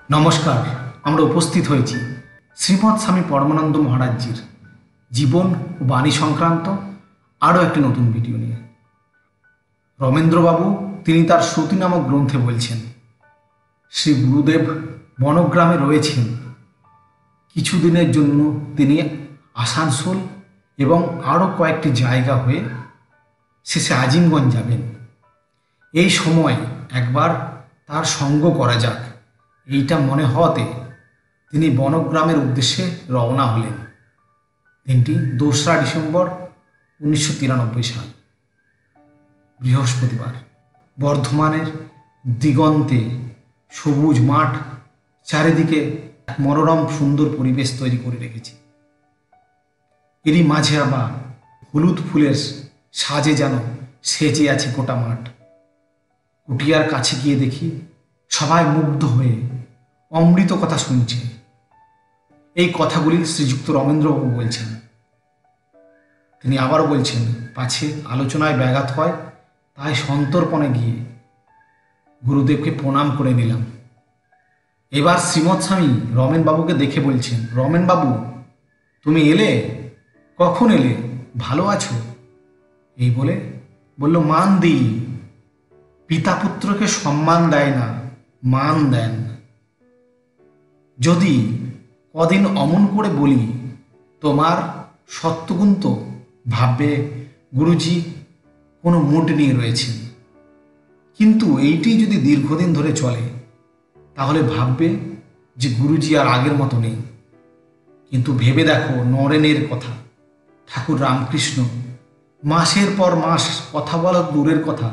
নমস্কার। আমরা উপস্থিত হয়েছি শ্রীমৎ স্বামী পরমানন্দ মহারাজজির জীবন ও বাণী সংক্রান্ত আরও একটি নতুন ভিডিও নিয়ে। রমেন্দ্রবাবু তিনি তার শ্রুতি নামক গ্রন্থে বলছেন, শ্রী গুরুদেব বনগ্রামে রয়েছেন। কিছুদিনের জন্য তিনি আসানসোল এবং আরও কয়েকটি জায়গা হয়ে শেষে আজিমগঞ্জ যাবেন। এই সময় একবার তার সঙ্গ করা যাক, এইটা মনে হওয়াতে তিনি বনগ্রামের উদ্দেশ্যে রওনা হলেন। দিনটি 2রা ডিসেম্বর 1993 সাল, বৃহস্পতিবার। বর্ধমানের দিগন্তে সবুজ মাঠ চারিদিকে এক মনোরম সুন্দর পরিবেশ তৈরি করে রেখেছে। এরই মাঝে আবার হলুদ ফুলের সাজে যেন সেজে আছে গোটা মাঠ। কুটিয়ার কাছে গিয়ে দেখি সবাই মুগ্ধ হয়ে অমৃত কথা শুনছে। এই কথাগুলি শ্রীযুক্ত রমেন্দ্রবাবু বলছেন। তিনি আবার বলছেন, পাছে আলোচনায় ব্যাঘাত হয় তাই সন্তর্পণে গিয়ে গুরুদেবকে প্রণাম করে নিলাম। এবার শ্রীমৎ স্বামী রমেনবাবুকে দেখে বলছেন, রমেনবাবু তুমি এলে? কখন এলে? ভালো আছো? এই বলে বলল, মান দিই। পিতা পুত্রকে সম্মান দেয় না, মান দেন। যদি কদিন অমন করে বলি তোমার সত্যগুণ, তো ভাববে গুরুজি কোনো মুড নিয়ে রয়েছেন। কিন্তু এইটি যদি দীর্ঘদিন ধরে চলে তাহলে ভাববে যে গুরুজি আর আগের মতো নেই। কিন্তু ভেবে দেখো নরেনের কথা। ঠাকুর রামকৃষ্ণ মাসের পর মাস কথা বলা দূরের কথা,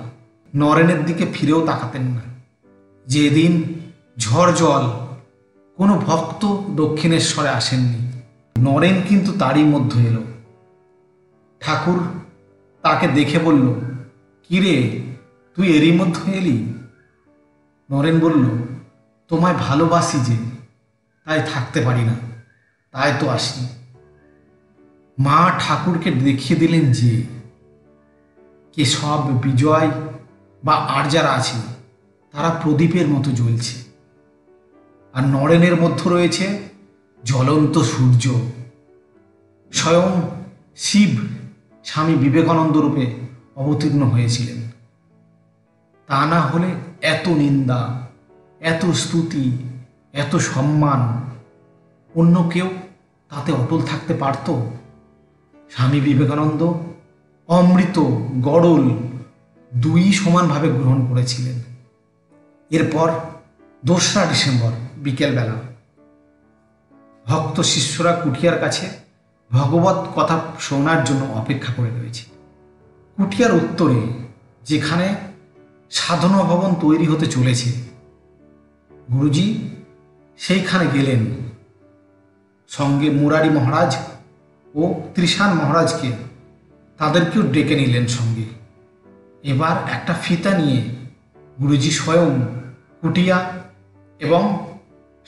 নরেনের দিকে ফিরেও তাকাতেন না। যেদিন ঝড় জল কোনো ভক্ত দক্ষিণেশ্বরে আসেননি, নরেন কিন্তু তারই মধ্যে এলো। ঠাকুর তাকে দেখে বলল, কিরে তুই এরই মধ্যে এলি? নরেন বলল, তোমায় ভালোবাসি যে, তাই থাকতে পারি না, তাই তো আসি। মা ঠাকুরকে দেখিয়ে দিলেন যে কে সব বিজয় বা আর যারা আছে তারা প্রদীপের মতো জ্বলছে, আর নরেনের মধ্যে রয়েছে জ্বলন্ত সূর্য। স্বয়ং শিব স্বামী বিবেকানন্দ রূপে অবতীর্ণ হয়েছিলেন। তা না হলে এত নিন্দা, এত স্তুতি, এত সম্মান অন্য কেউ তাতে অটল থাকতে পারত? স্বামী বিবেকানন্দ অমৃত গড়ল দুই সমানভাবে গ্রহণ করেছিলেন। এরপর 2রা ডিসেম্বর বিকেলবেলা ভক্ত শিষ্যরা কুটিয়ার কাছে ভগবত কথা শোনার জন্য অপেক্ষা করে রয়েছে। কুটিয়ার উত্তরে যেখানে সাধনা ভবন তৈরি হতে চলেছে, গুরুজি সেইখানে গেলেন। সঙ্গে মুরারি মহারাজ ও ত্রিশান মহারাজকে তাদেরকেও ডেকে নিলেন সঙ্গে। এবার একটা ফিতা নিয়ে গুরুজি স্বয়ং কুটিয়া এবং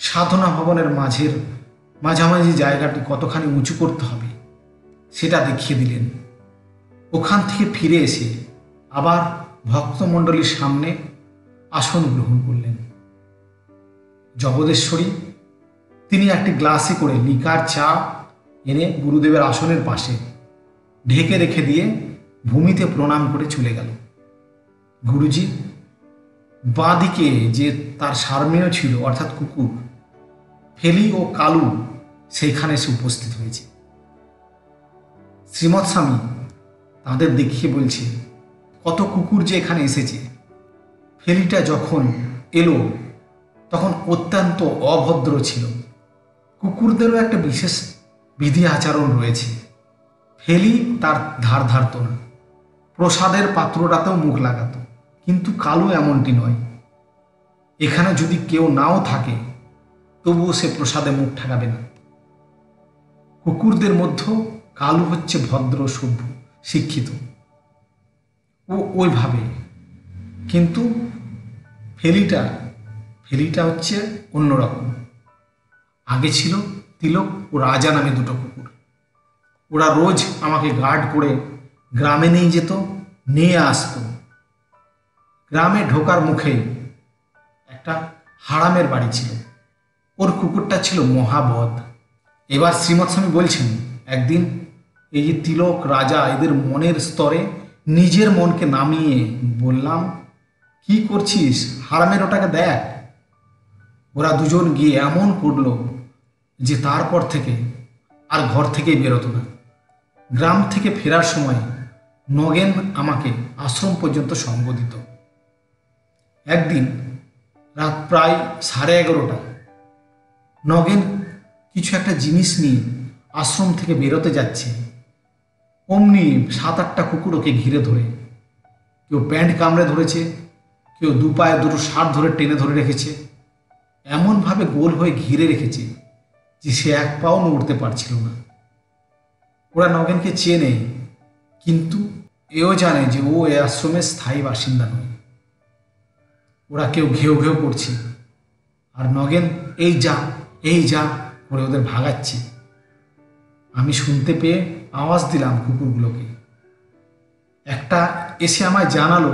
সাধনা ভবনের মাঝামাঝি জায়গাটি কতখানি উঁচু করতে হবে সেটা দেখিয়ে দিলেন। ওখান থেকে ফিরে এসে আবার ভক্তমণ্ডলীর সামনে আসন গ্রহণ করলেন। জগদেশ্বরী তিনি একটি গ্লাসে করে লিকার চা এনে গুরুদেবের আসনের পাশে ঢেকে রেখে দিয়ে ভূমিতে প্রণাম করে চলে গেল। গুরুজি বাঁদিকে যে তার সারমেয় ছিল, অর্থাৎ কুকুর ফেলি ও কালু, সেইখানে এসে উপস্থিত হয়েছে। শ্রীমৎ স্বামী তাদের দেখিয়ে বলছে, কত কুকুর যে এখানে এসেছে। ফেলিটা যখন এলো তখন অত্যন্ত অভদ্র ছিল। কুকুরদেরও একটা বিশেষ বিধি আচরণ রয়েছে। ফেলি তার ধার ধারত না, প্রসাদের পাত্রটাতেও মুখ লাগাতো, কিন্তু কালু এমনটি নয়। এখানে যদি কেউ নাও থাকে তবুও সে প্রসাদে মুখ ঠেকাবে না। কুকুরদের মধ্যে কালু হচ্ছে ভদ্র, সভ্য, শিক্ষিত, ও ওইভাবে। কিন্তু ফেলিটা হচ্ছে অন্যরকম। আগে ছিল তিলক ও রাজা নামে দুটো কুকুর। ওরা রোজ আমাকে গার্ড করে গ্রামে নিয়ে যেত, নিয়ে আসতো। গ্রামে ঢোকার মুখে একটা হারামের বাড়ি ছিল, ওর কুকুরটা ছিল মহাবধ। এবার শ্রীমৎ স্বামী বলছেন, একদিন এই যে তিলক রাজা এদের মনের স্তরে নিজের মনকে নামিয়ে বললাম, কি করছিস, হারামের ওটাকে দেখ। ওরা দুজন গিয়ে এমন করলো যে তারপর থেকে আর ঘর থেকেই বেরোতো না। গ্রাম থেকে ফেরার সময় নগেন আমাকে আশ্রম পর্যন্ত সঙ্গ দিত। একদিন রাত প্রায় 11:30, নগেন কিছু একটা জিনিস নিয়ে আশ্রম থেকে বেরোতে যাচ্ছে। অমনি 7-8টা কুকুর ওকে ঘিরে ধরে, কেউ প্যান্ট কামড়ে ধরেছে, কেউ দু পায়ে দুটো শার্ট ধরে টেনে ধরে রেখেছে, এমনভাবে গোল হয়ে ঘিরে রেখেছে যে সে এক পাও নড়তে পারছিল না। ওরা নগেনকে চেনে, কিন্তু এও জানে যে ও এ আশ্রমের স্থায়ী বাসিন্দা নয়। ওরা কেউ ঘেউ ঘেউ করছে, আর নগেন এই যা করে ওদের ভাগাচ্ছে। আমি শুনতে পেয়ে আওয়াজ দিলাম কুকুরগুলোকে। একটা এসে আমায় জানালো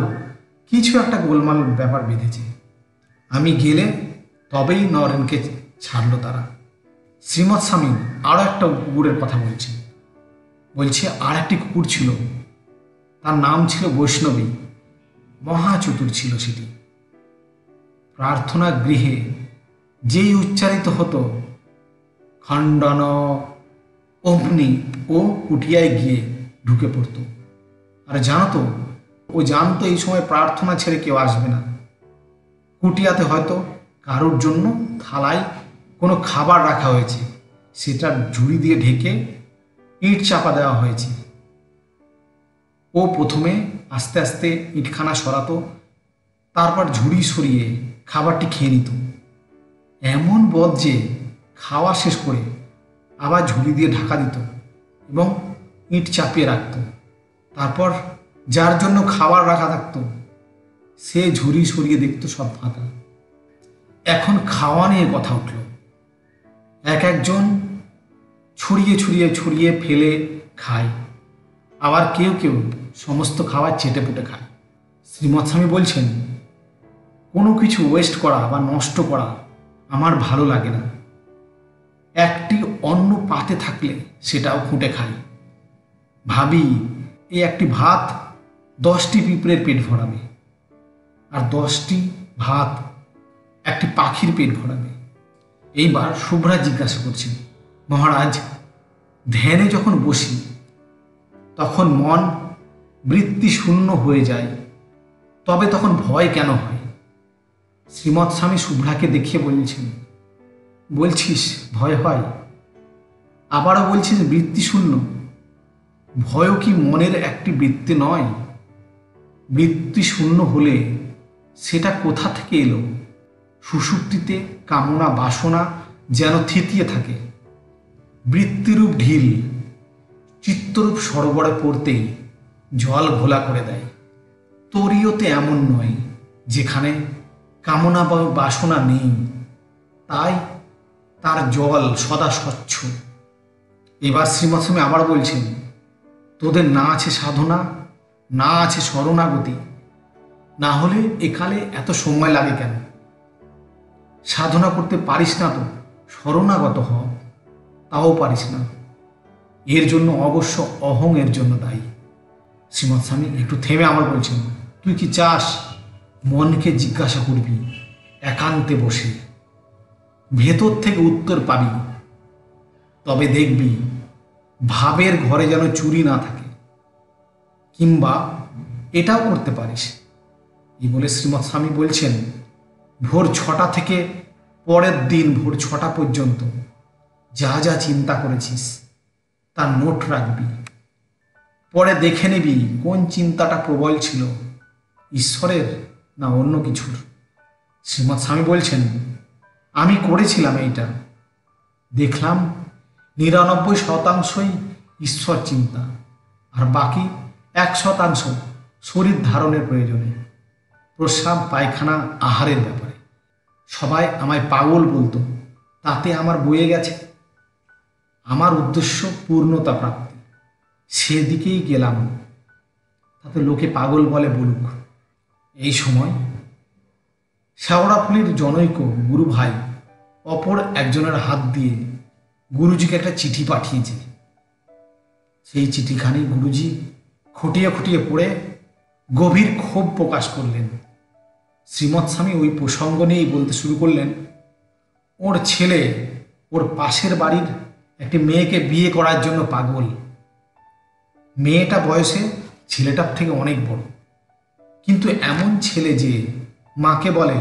কিছু একটা গোলমাল ব্যাপার বেঁধেছে। আমি গেলে তবেই নরেনকে ছাড়লো তারা। শ্রীমৎ স্বামী আরও একটা কুকুরের কথা বলছে আর একটি কুকুর ছিল, তার নাম ছিল বৈষ্ণবী। মহাচতুর ছিল সেটি। প্রার্থনা গৃহে যেই উচ্চারিত হতো খণ্ডন, অগ্নি, ও কুটিয়ায় গিয়ে ঢুকে পড়ত। আর ও জানতো এই সময় প্রার্থনা ছেড়ে কেউ আসবে না। কুটিয়াতে হয়তো কারোর জন্য থালায় কোনো খাবার রাখা হয়েছে, সেটা ঝুড়ি দিয়ে ঢেকে ইট চাপা দেওয়া হয়েছে। ও প্রথমে আস্তে আস্তে ইটখানা সরাতো, তারপর ঝুড়ি সরিয়ে খাবারটি খেয়ে নিত। এমন বদ যে খাওয়া শেষ করে আবার ঝুড়ি দিয়ে ঢাকা দিত এবং ইট চাপিয়ে রাখত। তারপর যার জন্য খাবার রাখা থাকতো সে ঝুড়ি সরিয়ে দেখতো সব ফাঁকা। এখন খাওয়া নিয়ে কথা উঠল। একজন ছড়িয়ে ফেলে খায়, আবার কেউ সমস্ত খাবার চেটেপুটে খায়। শ্রীমৎ স্বামী বলছেন, কোনো কিছু ওয়েস্ট করা বা নষ্ট করা আমার ভালো লাগে না। একটি অন্ন পাতে থাকলে সেটাও খুঁটে খাই। ভাবি এই একটি ভাত 10টি পিঁপড়ের পেট ভরাবে, আর 10টি ভাত একটি পাখির পেট ভরাবে। এইবার শুভ্রা জিজ্ঞাসা করছেন, মহারাজ, ধ্যানে যখন বসি তখন মন বৃত্তি শূন্য হয়ে যায়, তবে তখন ভয় কেন হয়? শ্রীমৎ স্বামী শুভ্রাকে দেখিয়ে বলছিস ভয় হয়, আবারও বলছিস বৃত্তি শূন্য। ভয়ও কি মনের একটি বৃত্তি নয়? বৃত্তি শূন্য হলে সেটা কোথা থেকে এলো? সুষুপ্তিতে কামনা বাসনা যেন থিতিয়ে থাকে। বৃত্তিরূপ ঢিল চিত্তরূপ সরোবরে পড়তেই জল ঘোলা করে দেয়। তরীয়তে এমন নয়, যেখানে কামনা বা বাসনা নেই, তাই তার জল সদা স্বচ্ছ। এবার শ্রীমৎ স্বামী আবার বলছেন, তোদের না আছে সাধনা, না আছে শরণাগতি, না হলে একালে এত সময় লাগে কেন? সাধনা করতে পারিস না তো শরণাগত হ, তাও পারিস না। এর জন্য অবশ্য অহং এর জন্য দায়ী। শ্রীমৎ স্বামী একটু থেমে আবার বলছেন, তুই কি চাস মনকে জিজ্ঞাসা করবি একান্তে বসে, ভেতর থেকে উত্তর পাবি, তবে দেখবি ভাবের ঘরে যেন চুরি না থাকে। কিংবা এটাও করতে পারিস। এই বলে শ্রীমৎ স্বামী বলছেন, ভোর 6টা থেকে পরের দিন ভোর 6টা পর্যন্ত যা যা চিন্তা করেছিস তার নোট রাখবি। পরে দেখে নিবি কোন চিন্তাটা প্রবল ছিল, ঈশ্বরের না অন্য কিছুর। শ্রীমৎ স্বামী বলছেন, আমি করেছিলাম এইটা, দেখলাম 99% ঈশ্বর চিন্তা, আর বাকি 1% শরীর ধারণের প্রয়োজনে, প্রস্রাব পায়খানা আহারের ব্যাপারে। সবাই আমায় পাগল বলতো, তাতে আমার বয়ে গেছে। আমার উদ্দেশ্য পূর্ণতা প্রাপ্তি, সেদিকেই গেলাম, তাতে লোকে পাগল বলে বলুক। এই সময় শেওড়াফুলির জনৈক গুরু ভাই অপর একজনের হাত দিয়ে গুরুজিকে একটা চিঠি পাঠিয়েছে। সেই চিঠিখানি গুরুজি খুঁটিয়ে খুঁটিয়ে পড়ে গভীর ক্ষোভ প্রকাশ করলেন। শ্রীমৎ স্বামী ওই প্রসঙ্গ নিয়েই বলতে শুরু করলেন, ওর ছেলে ওর পাশের বাড়ির একটি মেয়েকে বিয়ে করার জন্য পাগল। মেয়েটা বয়সে ছেলেটার থেকে অনেক বড়, কিন্তু এমন ছেলে যে মাকে বলে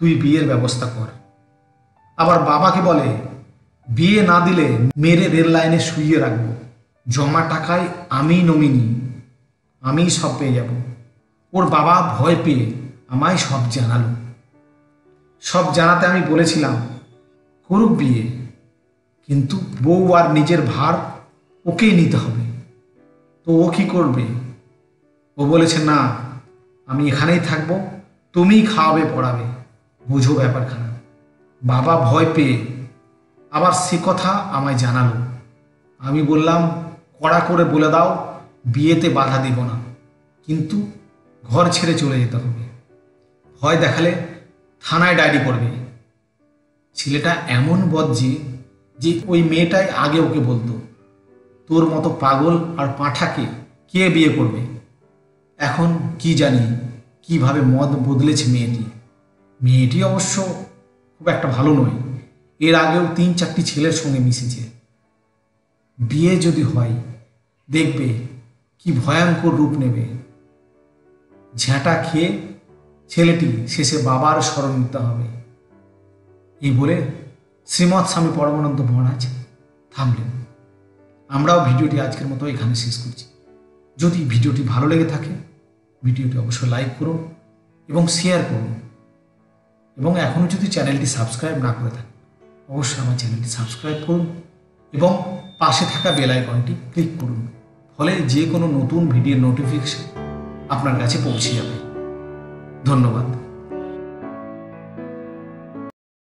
তুই বিয়ের ব্যবস্থা কর, আবার বাবাকে বলে বিয়ে না দিলে মেরে রেল লাইনে শুইয়ে রাখবো, জমা টাকায় আমি নমিনি, আমি সব পেয়ে যাব। ওর বাবা ভয় পেয়ে আমায় সব জানালো। সব জানাতে আমি বলেছিলাম করুক বিয়ে, কিন্তু বউ আর নিজের ভার ওকেই নিতে হবে। তো ও কি করবে? ও বলেছে না, আমি এখানেই থাকবো, তুমিই খাওয়াবে পড়াবে, বুঝো ব্যাপারখানা। বাবা ভয় পেয়ে আবার সে কথা আমায় জানালো। আমি বললাম কড়া করে বলে দাও বিয়েতে বাধা দেব না, কিন্তু ঘর ছেড়ে চলে যেতে হবে, ভয় দেখালে থানায় ডায়েরি করবে। ছেলেটা এমন বজ্জে যে ওই মেয়েটাই আগে ওকে বলতো তোর মতো পাগল আর পাঁঠাকে কে বিয়ে করবে। এখন কি জানি কিভাবে মত বদলেছে মেয়েটি। মেয়েটি অবশ্য খুব একটা ভালো নয়, এর আগেও 3-4টি ছেলের সঙ্গে মিশেছে। বিয়ে যদি হয় দেখবে কি ভয়ঙ্কর রূপ নেবে। ঝ্যাঁটা খেয়ে ছেলেটি শেষে বাবার শরণ নিতে হবে। এই বলে শ্রীমৎ স্বামী পরমানন্দ মহারাজ থামলেন। আমরাও ভিডিওটি আজকের মতো এখানে শেষ করছি। যদি ভিডিওটি ভালো লেগে থাকে ভিডিওটি অবশ্যই লাইক করুন এবং শেয়ার করুন, এবং এখনও যদি চ্যানেলটি সাবস্ক্রাইব না করে থাকেন অবশ্যই আমার চ্যানেলটি সাবস্ক্রাইব করুন এবং পাশে থাকা বেল আইকনটি ক্লিক করুন, ফলে যে কোনো নতুন ভিডিওর নোটিফিকেশন আপনার কাছে পৌঁছে যাবে। ধন্যবাদ।